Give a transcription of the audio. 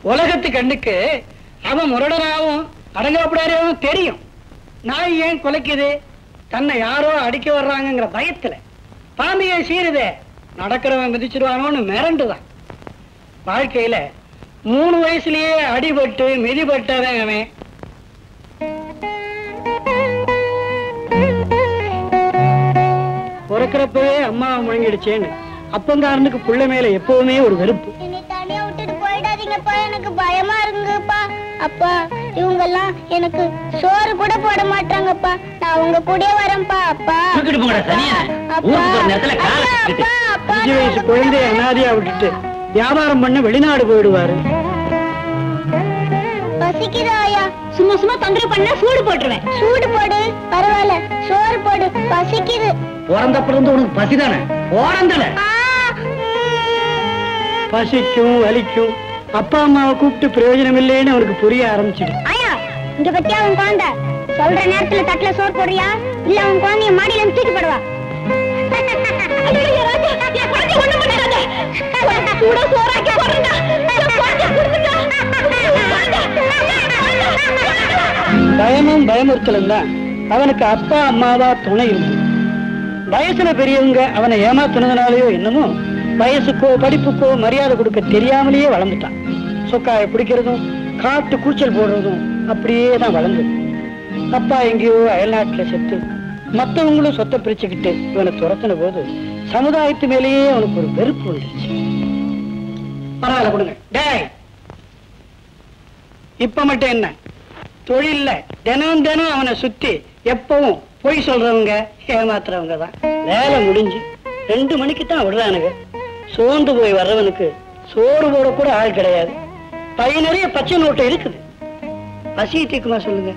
உலகத்து கண்ணுக்கு அவன் முரடனாவும் அடங்காப்படாரையும் தெரியும். நாய் ஏன் குலைக்குது? தன்னை யாரோ அடிக்க வர்றாங்கிற பயத்துல. பாம்பியை சீருதே, நடக்கிறவன் மிதிச்சிருவானோன்னு மிரண்டுதான். வாழ்க்கையில 3 வயசுலயே அடிபட்டு மிதிபட்டவன் அவன். பிறக்கிறப்பவே அம்மாவை முழங்கிடுச்சேன்னு அப்பங்காரனுக்கு புள்ள மேல எப்பவுமே ஒரு வெறுப்பு. தனியா விட்டுட்டு போயிடாதீங்கப்பா, எனக்கு பயமா இருக்குங்கப்பா. அப்பா, இவங்க எல்லாம் எனக்கு சோறு கூட போட மாட்டாங்கப்பா. நான் உங்க கூட வரேன்ப்பா. அப்பா 5 வயசு குழந்தைய அனாதையா விட்டுட்டு வியாபாரம் பண்ண வெளிநாடு போயிடுவாரு. பசிக்குதா ஐயா? சும்மா சும்மா தொந்தரவு பண்ண சூடு போட்டுருவேன். சூடு போடு, பரவாயில்ல. சோறு போடு, பசிக்குது. பிறந்தப்பிலிருந்து உனக்கு பசிதானே? பசிக்கும் வலிக்கும். அப்பா அம்மாவை கூப்பிட்டு பிரயோஜனம் இல்லைன்னு அவனுக்கு புரிய ஆரம்பிச்சிடு. ஐயா, இங்க பத்தியா அவன் குழந்தை சொல்ற நேரத்துல தட்டுல சோறு போடுறியா இல்ல அவன் குழந்தைய மாடியில இருந்து தூக்கி போடுவா? பயமும் பயமுறுத்தலும் தான் அவனுக்கு அப்பா அம்மாவா துணை இருந்து. வயசுல பெரியவங்க அவனை ஏமாத்துனதுனாலயோ என்னமோ வயசுக்கோ படிப்புக்கோ மரியாதை கொடுக்க தெரியாமலேயே வளர்ந்துட்டான். சொக்காய பிடிக்கிறதும் காட்டு கூச்சல் போடுறதும் அப்படியே தான் வளர்ந்தது. அப்பா எங்கேயோ அயல்நாட்டுல செத்து மற்றவங்களும் சொத்தை பிரிச்சுக்கிட்டு இவனை துரத்தின போது சமுதாயத்து மேலேயே அவனுக்கு ஒரு வெறுப்பு வந்துருச்சு. பரவாயில்ல கொடுங்க. டேய், இப்ப மட்டும் என்ன தொழில்ல தினம் தினம் அவனை சுத்தி எப்பவும் பொய் சொல்றவங்க ஏமாத்துறவங்க தான். வேலை முடிஞ்சு 2 மணிக்கு தான் விடுறானுங்க. சோர்ந்து போய் வர்றவனுக்கு சோறு போட கூட ஆள் கிடையாது. பை நிறைய பச்சை நோட்டு இருக்குது. பசியை தீக்குமா சொல்லுங்க?